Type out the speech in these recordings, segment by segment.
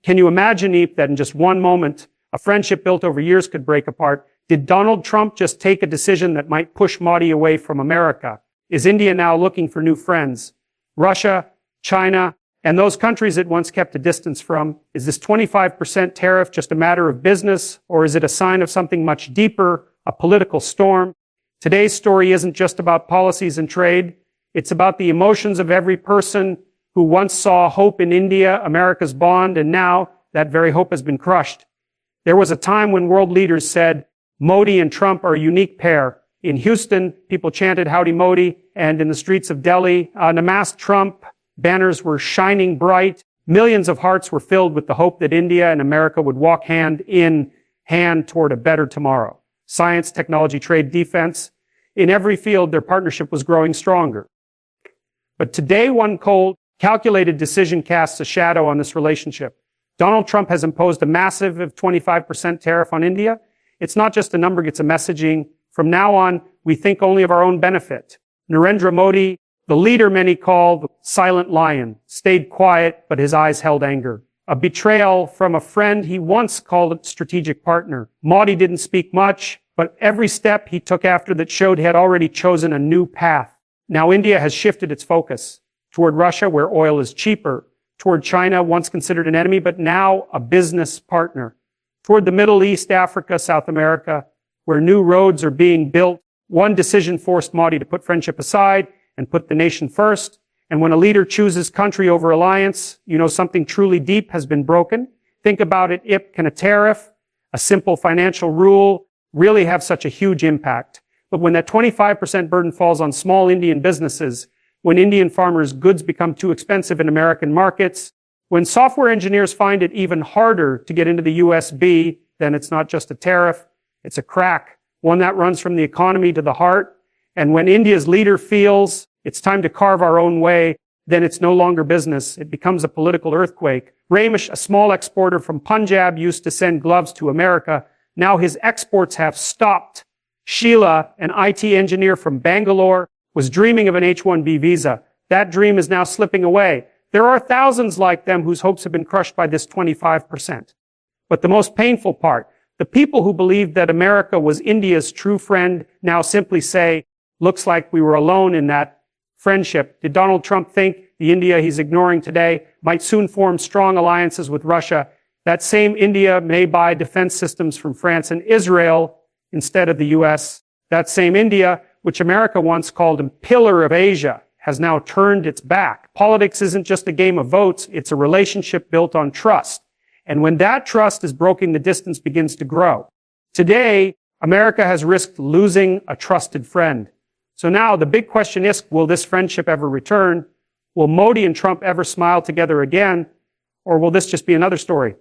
Can you imagine, Eep, that in just one moment, a friendship built over years could break apart? Did Donald Trump just take a decision that might push Modi away from America? Is India now looking for new friends? Russia, China, and those countries it once kept a distance from? Is this 25% tariff just a matter of business, or is it a sign of something much deeper, a political storm? Today's story isn't just about policies and trade. It's about the emotions of every person who once saw hope in India, America's bond, and now that very hope has been crushed. There was a time when world leaders said, Modi and Trump are a unique pair. In Houston, people chanted Howdy Modi, and in the streets of Delhi, Namaste Trump banners were shining bright. Millions of hearts were filled with the hope that India and America would walk hand in hand toward a better tomorrow. Science, technology, trade, defense. In every field, their partnership was growing stronger. But today, one cold, calculated decision casts a shadow on this relationship. Donald Trump has imposed a massive 25% tariff on India. It's not just a number, it's a messaging. From now on, we think only of our own benefit. Narendra Modi, the leader many call the silent lion, stayed quiet, but his eyes held anger. A betrayal from a friend he once called a strategic partner. Modi didn't speak much, but every step he took after that showed he had already chosen a new path. Now India has shifted its focus toward Russia, where oil is cheaper, toward China, once considered an enemy, but now a business partner, toward the Middle East, Africa, South America, where new roads are being built. One decision forced Modi to put friendship aside and put the nation first. And when a leader chooses country over alliance, you know something truly deep has been broken. Think about it, Ip, can a tariff, a simple financial rule, really have such a huge impact? But when that 25% burden falls on small Indian businesses, when Indian farmers' goods become too expensive in American markets, when software engineers find it even harder to get into the USB, then it's not just a tariff, it's a crack, one that runs from the economy to the heart. And when India's leader feels it's time to carve our own way, then it's no longer business. It becomes a political earthquake. Ramesh, a small exporter from Punjab, used to send gloves to America. Now his exports have stopped. Sheila, an IT engineer from Bangalore, was dreaming of an H-1B visa. That dream is now slipping away. There are thousands like them whose hopes have been crushed by this 25%. But the most painful part, the people who believed that America was India's true friend now simply say, looks like we were alone in that friendship. Did Donald Trump think the India he's ignoring today might soon form strong alliances with Russia? That same India may buy defense systems from France and Israel instead of the U.S. That same India, which America once called a pillar of Asia, has now turned its back. Politics isn't just a game of votes, it's a relationship built on trust. And when that trust is broken, the distance begins to grow. Today, America has risked losing a trusted friend. So now the big question is, will this friendship ever return? Will Modi and Trump ever smile together again? Or will this just be another story,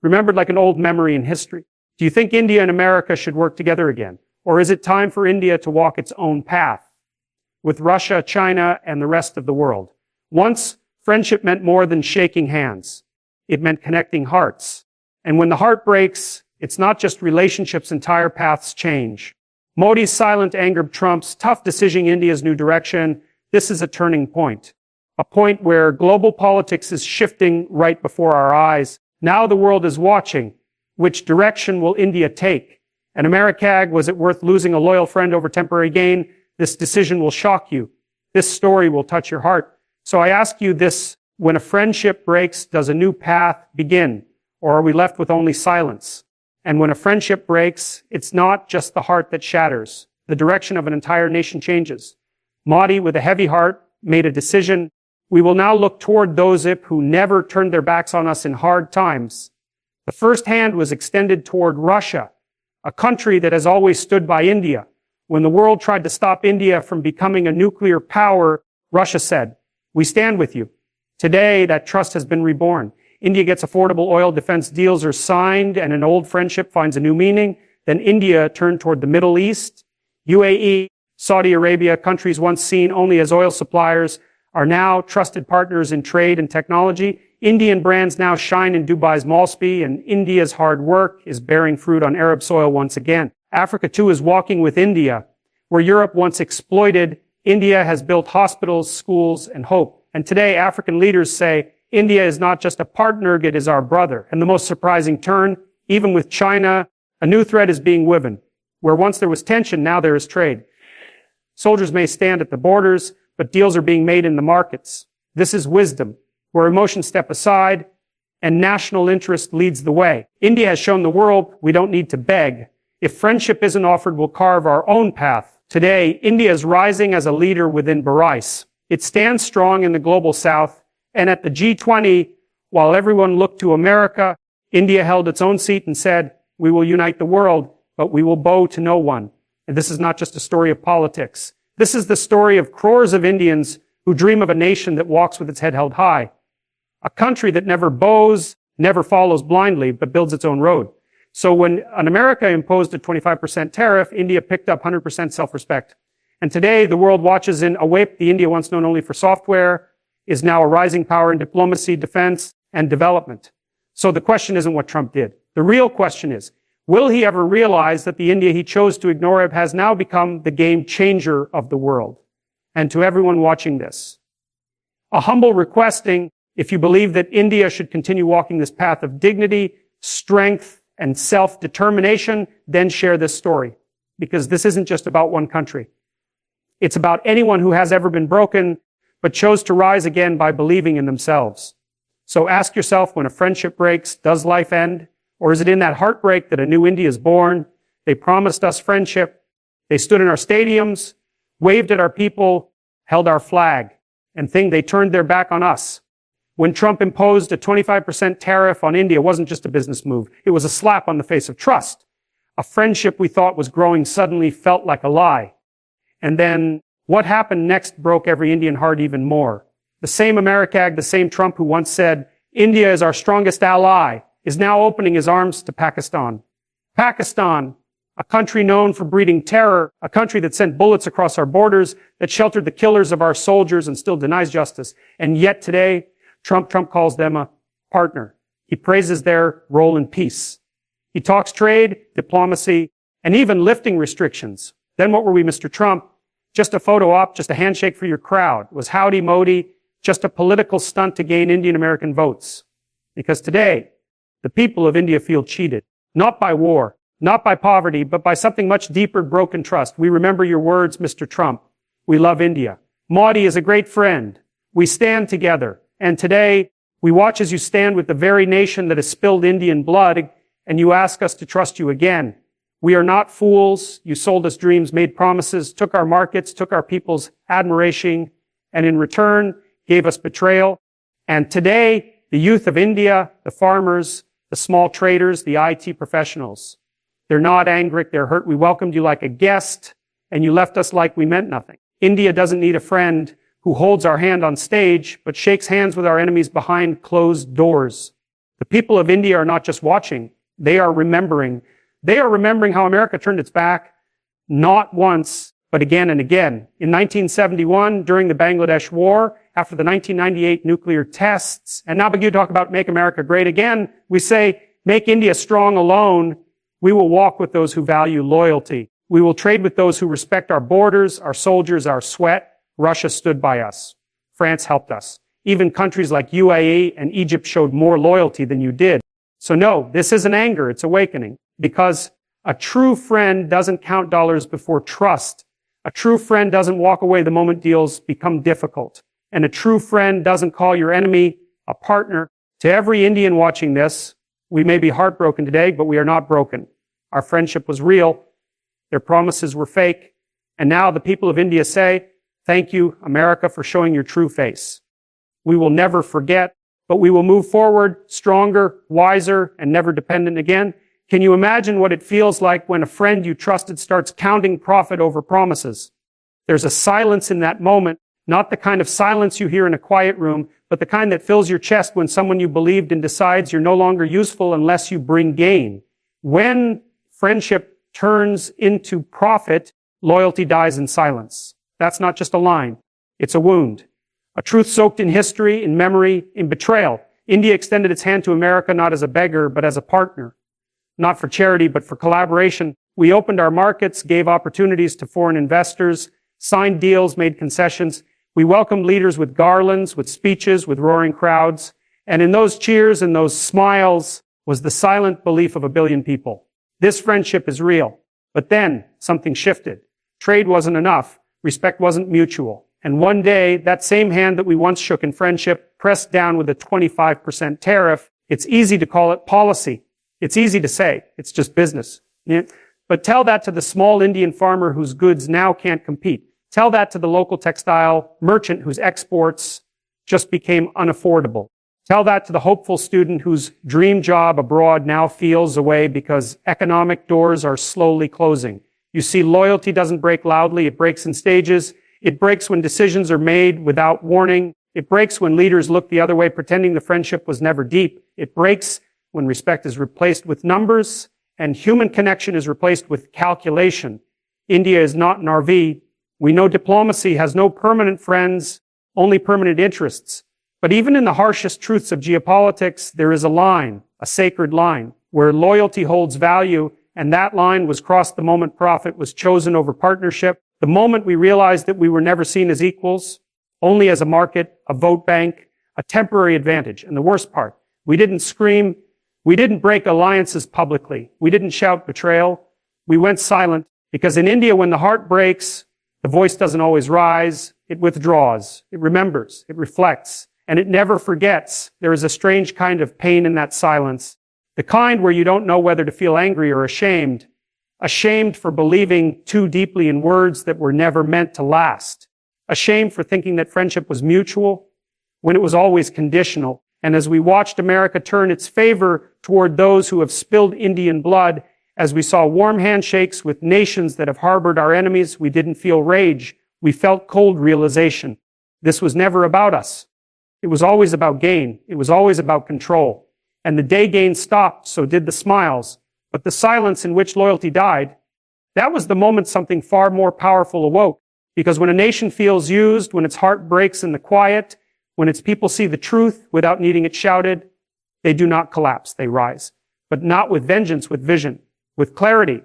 remembered like an old memory in history? Do you think India and America should work together again? Or is it time for India to walk its own path with Russia, China, and the rest of the world? Once, friendship meant more than shaking hands. It meant connecting hearts. And when the heart breaks, it's not just relationships, entire paths change. Modi's silent anger Trump's tough decision India's new direction. This is a turning point. A point where global politics is shifting right before our eyes. Now the world is watching. Which direction will India take? And Americag, was it worth losing a loyal friend over temporary gain? This decision will shock you. This story will touch your heart. So I ask you this, when a friendship breaks, does a new path begin? Or are we left with only silence? And when a friendship breaks, it's not just the heart that shatters. The direction of an entire nation changes. Modi, with a heavy heart, made a decision. We will now look toward those who never turned their backs on us in hard times. The first hand was extended toward Russia, a country that has always stood by India. When the world tried to stop India from becoming a nuclear power, Russia said, "We stand with you." Today, that trust has been reborn. India gets affordable oil, defense deals are signed, and an old friendship finds a new meaning. Then India turned toward the Middle East. UAE, Saudi Arabia, countries once seen only as oil suppliers, are now trusted partners in trade and technology. Indian brands now shine in Dubai's Malsby, and India's hard work is bearing fruit on Arab soil once again. Africa, too, is walking with India. Where Europe once exploited, India has built hospitals, schools, and hope. And today, African leaders say, India is not just a partner, it is our brother. And the most surprising turn, even with China, a new thread is being woven. Where once there was tension, now there is trade. Soldiers may stand at the borders, but deals are being made in the markets. This is wisdom, where emotions step aside and national interest leads the way. India has shown the world we don't need to beg. If friendship isn't offered, we'll carve our own path. Today, India is rising as a leader within BRICS. It stands strong in the global south, and at the G20, while everyone looked to America, India held its own seat and said, we will unite the world, but we will bow to no one. And this is not just a story of politics. This is the story of crores of Indians who dream of a nation that walks with its head held high. A country that never bows, never follows blindly, but builds its own road. So when America imposed a 25% tariff, India picked up 100% self-respect. And today, the world watches in awape. The India once known only for software is now a rising power in diplomacy, defense, and development. So the question isn't what Trump did. The real question is, will he ever realize that the India he chose to ignore has now become the game changer of the world? And to everyone watching this, a humble requesting, if you believe that India should continue walking this path of dignity, strength, and self-determination, then share this story. Because this isn't just about one country. It's about anyone who has ever been broken, but chose to rise again by believing in themselves. So ask yourself, when a friendship breaks, does life end? Or is it in that heartbreak that a new India is born? They promised us friendship. They stood in our stadiums, waved at our people, held our flag, and they turned their back on us. When Trump imposed a 25% tariff on India, it wasn't just a business move. It was a slap on the face of trust. A friendship we thought was growing suddenly felt like a lie. And then what happened next broke every Indian heart even more. The same Americag, the same Trump who once said, India is our strongest ally, is now opening his arms to Pakistan. Pakistan, a country known for breeding terror, a country that sent bullets across our borders, that sheltered the killers of our soldiers and still denies justice. And yet today, Trump calls them a partner. He praises their role in peace. He talks trade, diplomacy, and even lifting restrictions. Then what were we, Mr. Trump? Just a photo op, just a handshake for your crowd. Was howdy Modi just a political stunt to gain Indian American votes? Because today, the people of India feel cheated. Not by war, not by poverty, but by something much deeper, broken trust. We remember your words, Mr. Trump. We love India. Modi is a great friend. We stand together. And today, we watch as you stand with the very nation that has spilled Indian blood, and you ask us to trust you again. We are not fools. You sold us dreams, made promises, took our markets, took our people's admiration, and in return, gave us betrayal. And today, the youth of India, the farmers, the small traders, the IT professionals, they're not angry, they're hurt. We welcomed you like a guest, and you left us like we meant nothing. India doesn't need a friend who holds our hand on stage, but shakes hands with our enemies behind closed doors. The people of India are not just watching, they are remembering. They are remembering how America turned its back, not once, but again and again. In 1971, during the Bangladesh War, after the 1998 nuclear tests, and now you talk about make America great again, we say, make India strong alone. We will walk with those who value loyalty. We will trade with those who respect our borders, our soldiers, our sweat. Russia stood by us. France helped us. Even countries like UAE and Egypt showed more loyalty than you did. So no, this isn't anger, it's awakening. Because a true friend doesn't count dollars before trust. A true friend doesn't walk away the moment deals become difficult. And a true friend doesn't call your enemy a partner. To every Indian watching this, we may be heartbroken today, but we are not broken. Our friendship was real. Their promises were fake. And now the people of India say, thank you, America, for showing your true face. We will never forget, but we will move forward stronger, wiser, and never dependent again. Can you imagine what it feels like when a friend you trusted starts counting profit over promises? There's a silence in that moment, not the kind of silence you hear in a quiet room, but the kind that fills your chest when someone you believed in decides you're no longer useful unless you bring gain. When friendship turns into profit, loyalty dies in silence. That's not just a line. It's a wound. A truth soaked in history, in memory, in betrayal. India extended its hand to America not as a beggar, but as a partner. Not for charity, but for collaboration. We opened our markets, gave opportunities to foreign investors, signed deals, made concessions. We welcomed leaders with garlands, with speeches, with roaring crowds. And in those cheers and those smiles was the silent belief of a billion people. This friendship is real. But then something shifted. Trade wasn't enough. Respect wasn't mutual. And one day, that same hand that we once shook in friendship pressed down with a 25% tariff. It's easy to call it policy. It's easy to say. It's just business. But tell that to the small Indian farmer whose goods now can't compete. Tell that to the local textile merchant whose exports just became unaffordable. Tell that to the hopeful student whose dream job abroad now feels away because economic doors are slowly closing. You see, loyalty doesn't break loudly. It breaks in stages. It breaks when decisions are made without warning. It breaks when leaders look the other way, pretending the friendship was never deep. It breaks when respect is replaced with numbers and human connection is replaced with calculation. India is not an RV. We know diplomacy has no permanent friends, only permanent interests. But even in the harshest truths of geopolitics, there is a line, a sacred line, where loyalty holds value, and that line was crossed the moment profit was chosen over partnership, the moment we realized that we were never seen as equals, only as a market, a vote bank, a temporary advantage. And the worst part, we didn't scream, we didn't break alliances publicly, we didn't shout betrayal, we went silent, because in India, when the heart breaks, the voice doesn't always rise, it withdraws, it remembers, it reflects, and it never forgets. There is a strange kind of pain in that silence, the kind where you don't know whether to feel angry or ashamed, ashamed for believing too deeply in words that were never meant to last, ashamed for thinking that friendship was mutual when it was always conditional. And as we watched America turn its favor toward those who have spilled Indian blood, as we saw warm handshakes with nations that have harbored our enemies, we didn't feel rage. We felt cold realization. This was never about us. It was always about gain. It was always about control. And the day gain stopped, so did the smiles. But the silence in which loyalty died, that was the moment something far more powerful awoke. Because when a nation feels used, when its heart breaks in the quiet, when its people see the truth without needing it shouted, they do not collapse, they rise. But not with vengeance, with vision, with clarity,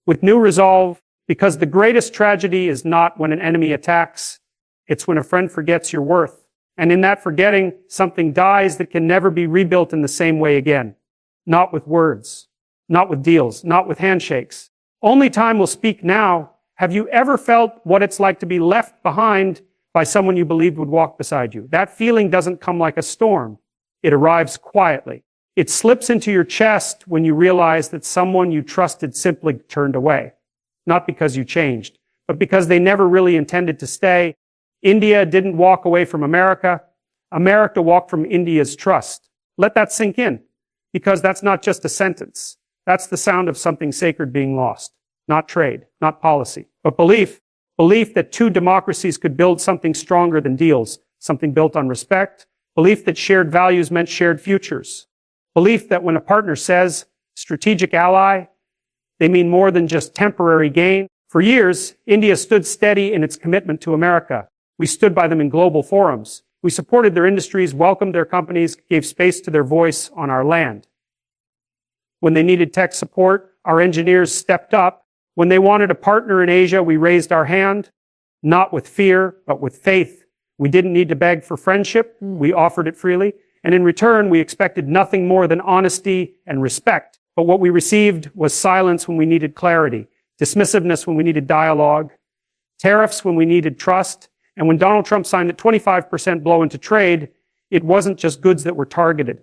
with new resolve, because the greatest tragedy is not when an enemy attacks, it's when a friend forgets your worth. And in that forgetting, something dies that can never be rebuilt in the same way again. Not with words, not with deals, not with handshakes. Only time will speak now. Have you ever felt what it's like to be left behind by someone you believed would walk beside you? That feeling doesn't come like a storm. It arrives quietly. It slips into your chest when you realize that someone you trusted simply turned away. Not because you changed, but because they never really intended to stay. India didn't walk away from America. America walked from India's trust. Let that sink in, because that's not just a sentence. That's the sound of something sacred being lost. Not trade, not policy, but belief. Belief that two democracies could build something stronger than deals, something built on respect. Belief that shared values meant shared futures. Belief that when a partner says strategic ally, they mean more than just temporary gain. For years, India stood steady in its commitment to America. We stood by them in global forums. We supported their industries, welcomed their companies, gave space to their voice on our land. When they needed tech support, our engineers stepped up. When they wanted a partner in Asia, we raised our hand, not with fear, but with faith. We didn't need to beg for friendship. We offered it freely. And in return, we expected nothing more than honesty and respect. But what we received was silence when we needed clarity, dismissiveness when we needed dialogue, tariffs when we needed trust. And when Donald Trump signed a 25% blow into trade, it wasn't just goods that were targeted.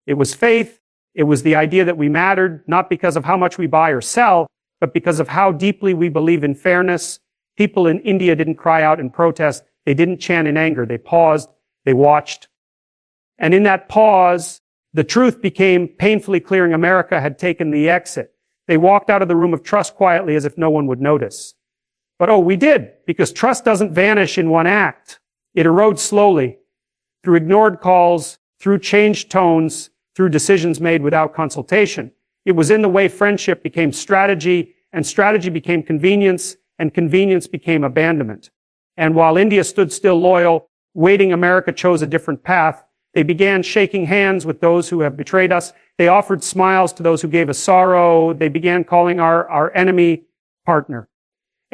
It was faith. It was the idea that we mattered, not because of how much we buy or sell, but because of how deeply we believe in fairness. People in India didn't cry out in protest. They didn't chant in anger. They paused. They watched. And in that pause, the truth became painfully clear. America had taken the exit. They walked out of the room of trust quietly as if no one would notice. But oh, we did, because trust doesn't vanish in one act. It erodes slowly, through ignored calls, through changed tones, through decisions made without consultation. It was in the way friendship became strategy, and strategy became convenience, and convenience became abandonment. And while India stood still loyal, waiting, America chose a different path. They began shaking hands with those who have betrayed us. They offered smiles to those who gave us sorrow. They began calling our enemy partner.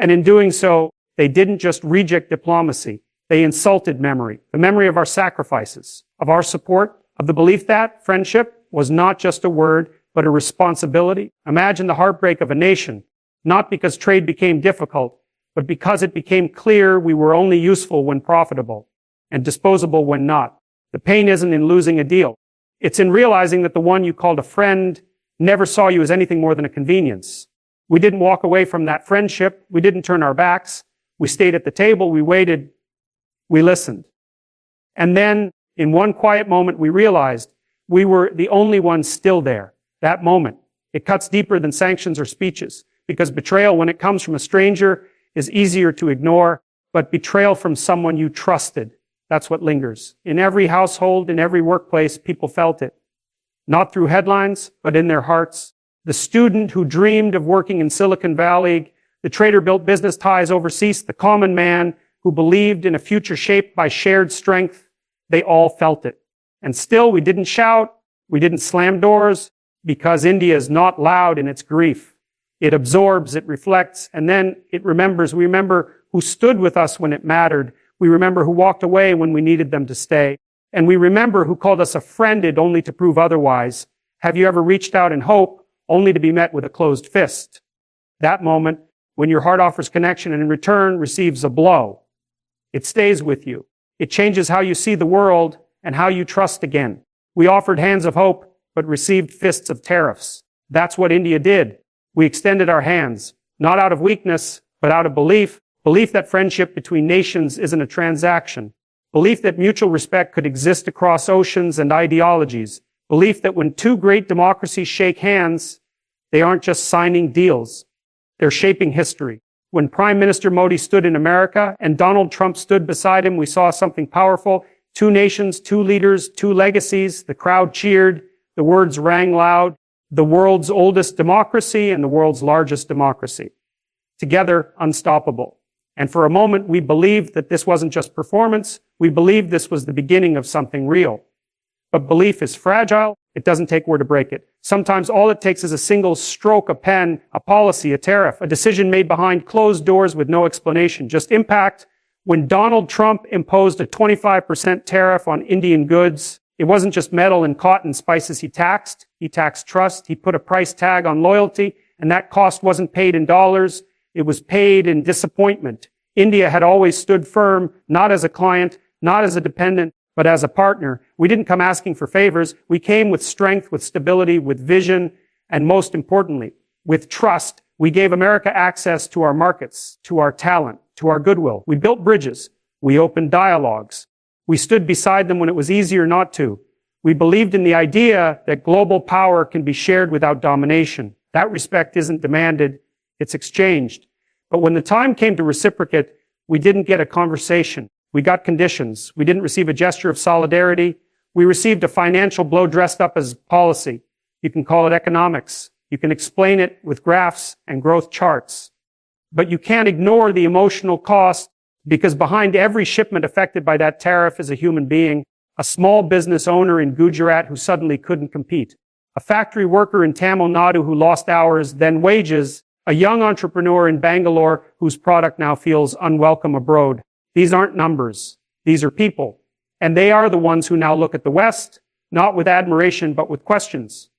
And in doing so, they didn't just reject diplomacy. They insulted memory, the memory of our sacrifices, of our support, of the belief that friendship was not just a word, but a responsibility. Imagine the heartbreak of a nation, not because trade became difficult, but because it became clear we were only useful when profitable and disposable when not. The pain isn't in losing a deal. It's in realizing that the one you called a friend never saw you as anything more than a convenience. We didn't walk away from that friendship. We didn't turn our backs. We stayed at the table. We waited. We listened. And then, in one quiet moment, we realized we were the only ones still there. That moment. It cuts deeper than sanctions or speeches, because betrayal, when it comes from a stranger, is easier to ignore, but betrayal from someone you trusted, that's what lingers. In every household, in every workplace, people felt it. Not through headlines, but in their hearts. The student who dreamed of working in Silicon Valley, the trader built business ties overseas, the common man who believed in a future shaped by shared strength, they all felt it. And still, we didn't shout, we didn't slam doors, because India is not loud in its grief. It absorbs, it reflects, and then it remembers. We remember who stood with us when it mattered. We remember who walked away when we needed them to stay. And we remember who called us a friended only to prove otherwise. Have you ever reached out in hope only to be met with a closed fist? That moment, when your heart offers connection and in return receives a blow, it stays with you. It changes how you see the world and how you trust again. We offered hands of hope, but received fists of tariffs. That's what India did. We extended our hands, not out of weakness, but out of belief. Belief that friendship between nations isn't a transaction. Belief that mutual respect could exist across oceans and ideologies. Belief that when two great democracies shake hands, they aren't just signing deals. They're shaping history. When Prime Minister Modi stood in America and Donald Trump stood beside him, we saw something powerful. Two nations, two leaders, two legacies. The crowd cheered. The words rang loud. The world's oldest democracy and the world's largest democracy. Together, unstoppable. And for a moment, we believed that this wasn't just performance. We believed this was the beginning of something real. But belief is fragile. It doesn't take word to break it. Sometimes all it takes is a single stroke, a pen, a policy, a tariff, a decision made behind closed doors with no explanation, just impact. When Donald Trump imposed a 25% tariff on Indian goods, it wasn't just metal and cotton spices he taxed. He taxed trust. He put a price tag on loyalty, and that cost wasn't paid in dollars. It was paid in disappointment. India had always stood firm, not as a client, not as a dependent, but as a partner. We didn't come asking for favors. We came with strength, with stability, with vision, and most importantly, with trust. We gave America access to our markets, to our talent, to our goodwill. We built bridges. We opened dialogues. We stood beside them when it was easier not to. We believed in the idea that global power can be shared without domination. That respect isn't demanded, it's exchanged. But when the time came to reciprocate, we didn't get a conversation. We got conditions. We didn't receive a gesture of solidarity. We received a financial blow dressed up as policy. You can call it economics. You can explain it with graphs and growth charts. But you can't ignore the emotional cost, because behind every shipment affected by that tariff is a human being, a small business owner in Gujarat who suddenly couldn't compete, a factory worker in Tamil Nadu who lost hours, then wages, a young entrepreneur in Bangalore whose product now feels unwelcome abroad. These aren't numbers. These are people. And they are the ones who now look at the West, not with admiration, but with questions.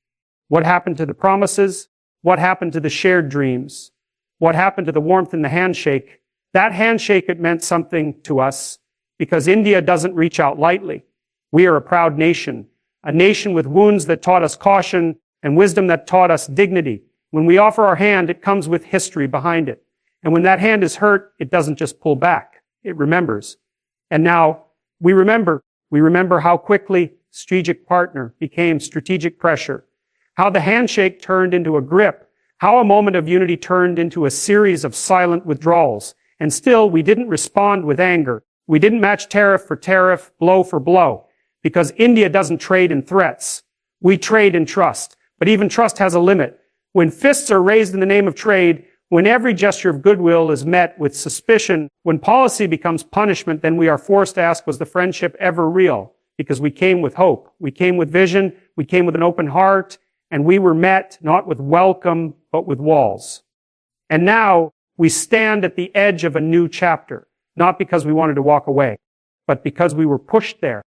What happened to the promises? What happened to the shared dreams? What happened to the warmth in the handshake? That handshake, it meant something to us, because India doesn't reach out lightly. We are a proud nation, a nation with wounds that taught us caution and wisdom that taught us dignity. When we offer our hand, it comes with history behind it. And when that hand is hurt, it doesn't just pull back. It remembers. And now, we remember. We remember how quickly strategic partner became strategic pressure. How the handshake turned into a grip. How a moment of unity turned into a series of silent withdrawals. And still, we didn't respond with anger. We didn't match tariff for tariff, blow for blow. Because India doesn't trade in threats. We trade in trust. But even trust has a limit. When fists are raised in the name of trade, when every gesture of goodwill is met with suspicion, when policy becomes punishment, then we are forced to ask, was the friendship ever real? Because we came with hope. We came with vision. We came with an open heart. And we were met not with welcome, but with walls. And now, we stand at the edge of a new chapter, not because we wanted to walk away, but because we were pushed there.